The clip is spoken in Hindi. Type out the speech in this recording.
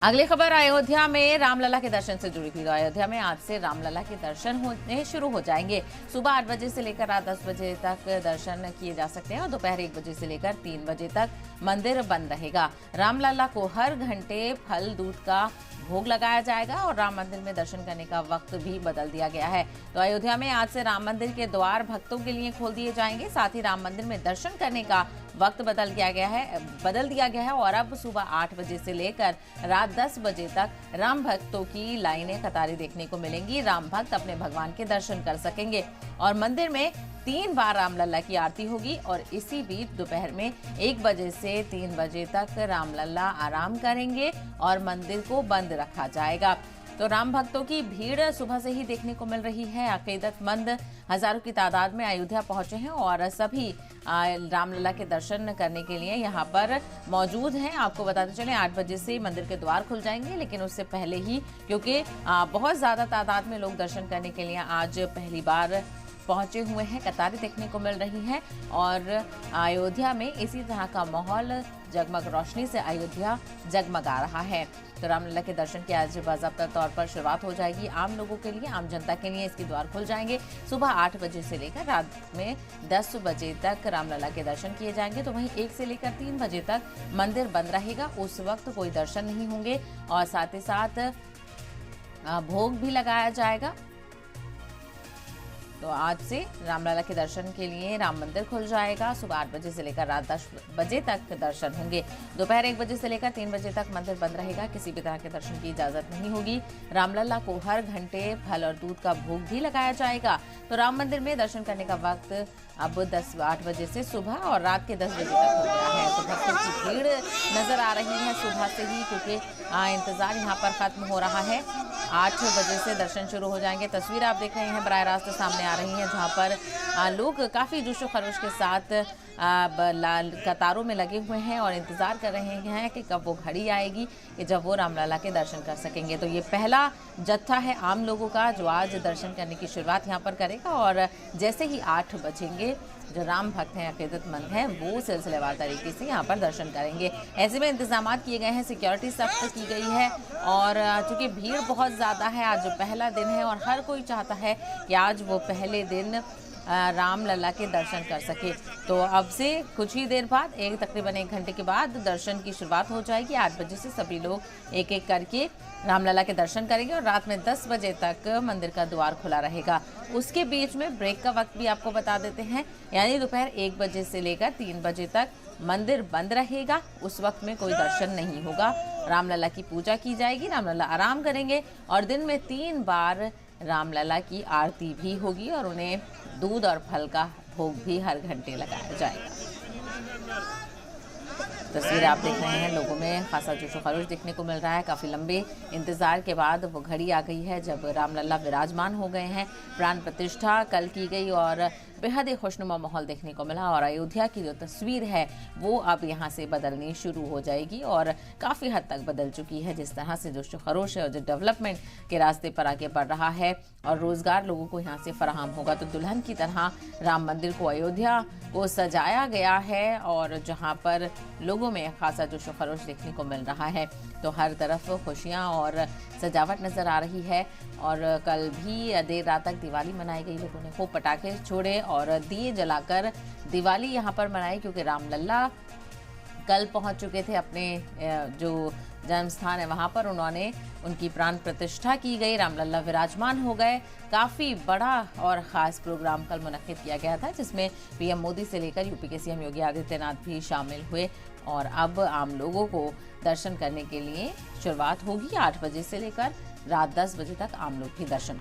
अगली खबर अयोध्या में रामलला के दर्शन से जुड़ी थी। तो अयोध्या में आज से रामलला के दर्शन होने शुरू हो जाएंगे। सुबह 8 बजे से लेकर रात 10 बजे तक दर्शन किए जा सकते हैं और दोपहर 1 बजे से लेकर 3 बजे तक मंदिर बंद रहेगा। रामलला को हर घंटे फल दूध का भोग लगाया जाएगा और राम मंदिर में दर्शन करने का वक्त भी बदल दिया गया है। तो अयोध्या में आज से राम मंदिर के द्वार भक्तों के लिए खोल दिए जाएंगे। साथ ही राम मंदिर में दर्शन करने का वक्त बदल दिया गया है और अब सुबह 8 बजे से लेकर रात 10 बजे तक राम भक्तों की लाइनें कतारें देखने को मिलेंगी। राम भक्त अपने भगवान के दर्शन कर सकेंगे और मंदिर में 3 बार रामलला की आरती होगी और इसी बीच दोपहर में 1 बजे से 3 बजे तक रामलला आराम करेंगे और मंदिर को बंद रखा जाएगा। तो राम भक्तों की भीड़ सुबह से ही देखने को मिल रही है। अकीदतमंद हजारों की तादाद में अयोध्या पहुंचे हैं और सभी रामलला के दर्शन करने के लिए यहां पर मौजूद हैं। आपको बताते चलें 8 बजे से मंदिर के द्वार खुल जाएंगे, लेकिन उससे पहले ही क्योंकि बहुत ज्यादा तादाद में लोग दर्शन करने के लिए आज पहली बार पहुंचे हुए हैं, कतारें देखने को मिल रही हैं और अयोध्या में इसी तरह का माहौल जगमग रोशनी से अयोध्या जगमगा रहा है। तो रामलला के दर्शन की आज बाज़ाब्ता तौर पर शुरुआत हो जाएगी। आम लोगों के लिए, आम जनता के लिए इसके द्वार खुल जाएंगे। सुबह 8 बजे से लेकर रात में 10 बजे तक रामलला के दर्शन किए जाएंगे। तो वहीं 1 से लेकर 3 बजे तक मंदिर बंद रहेगा। उस वक्त कोई दर्शन नहीं होंगे और साथ ही साथ भोग भी लगाया जाएगा। तो आज से रामलला के दर्शन के लिए राम मंदिर खुल जाएगा। सुबह 8 बजे से लेकर रात 10 बजे तक दर्शन होंगे। दोपहर 1 बजे से लेकर 3 बजे तक मंदिर बंद रहेगा। किसी भी तरह के दर्शन की इजाजत नहीं होगी। रामलला को हर घंटे फल और दूध का भोग भी लगाया जाएगा। तो राम मंदिर में दर्शन करने का वक्त अब 8 बजे से सुबह और रात के 10 बजे तक हो गया है। तो भक्तों की भीड़ नजर आ रही है सुबह से ही, क्योंकि इंतजार यहाँ पर खत्म हो रहा है। 8 बजे से दर्शन शुरू हो जाएंगे। तस्वीर आप देख रहे हैं बराह रास्त सामने आ रही हैं, जहाँ पर लोग काफी जोशो खरोश के साथ कतारों में लगे हुए हैं और इंतजार कर रहे हैं कि कब वो घड़ी आएगी कि जब वो रामलला के दर्शन कर सकेंगे। तो ये पहला जत्था है आम लोगों का जो आज दर्शन करने की शुरुआत यहाँ पर करेगा और जैसे ही 8 बजेंगे जो राम भक्त हैं, अकीदतमंद हैं, वो सिलसिलेवार तरीके से यहाँ पर दर्शन करेंगे। ऐसे में इंतजाम किए गए हैं, सिक्योरिटी सख्त की गई है और चूंकि भीड़ बहुत ज़्यादा है, आज जो पहला दिन है और हर कोई चाहता है कि आज वो पहले दिन रामलला के दर्शन कर सके। तो अब से कुछ ही देर बाद तकरीबन 1 घंटे के बाद दर्शन की शुरुआत हो जाएगी। 8 बजे से सभी लोग एक एक करके रामलला के दर्शन करेंगे और रात में 10 बजे तक मंदिर का द्वार खुला रहेगा। उसके बीच में ब्रेक का वक्त भी आपको बता देते हैं, यानी दोपहर 1 बजे से लेकर 3 बजे तक मंदिर बंद रहेगा। उस वक्त में कोई दर्शन नहीं होगा। रामलला की पूजा की जाएगी, रामलला आराम करेंगे और दिन में 3 बार रामलला की आरती भी होगी और उन्हें दूध और फल का भोग भी हर घंटे लगाया जाएगा। तस्वीर आप देख रहे हैं, लोगों में खासा जोशो खरोश देखने को मिल रहा है। काफ़ी लंबे इंतज़ार के बाद वो घड़ी आ गई है जब रामलला विराजमान हो गए हैं। प्राण प्रतिष्ठा कल की गई और बेहद ही खुशनुमा माहौल देखने को मिला और अयोध्या की जो तस्वीर है वो अब यहाँ से बदलनी शुरू हो जाएगी और काफ़ी हद तक बदल चुकी है। जिस तरह से जोशो खरोश है और जो डेवलपमेंट के रास्ते पर आगे बढ़ रहा है और रोज़गार लोगों को यहाँ से फराहम होगा, तो दुल्हन की तरह राम मंदिर को, अयोध्या को सजाया गया है और जहाँ पर लोगों में खासा जोशो खरोश देखने को मिल रहा है। तो हर तरफ खुशियाँ और सजावट नज़र आ रही है और कल भी देर रात तक दिवाली मनाई गई। लोगों ने खूब पटाखे छोड़े और दिए जलाकर दिवाली यहाँ पर मनाई, क्योंकि रामलला कल पहुँच चुके थे अपने जो जन्म स्थान है वहाँ पर। उन्होंने उनकी प्राण प्रतिष्ठा की गई, रामलला विराजमान हो गए। काफ़ी बड़ा और ख़ास प्रोग्राम कल मुनक्किद किया गया था, जिसमें पीएम मोदी से लेकर यूपी के सीएम योगी आदित्यनाथ भी शामिल हुए और अब आम लोगों को दर्शन करने के लिए शुरुआत होगी। 8 बजे से लेकर रात 10 बजे तक आम लोग भी दर्शन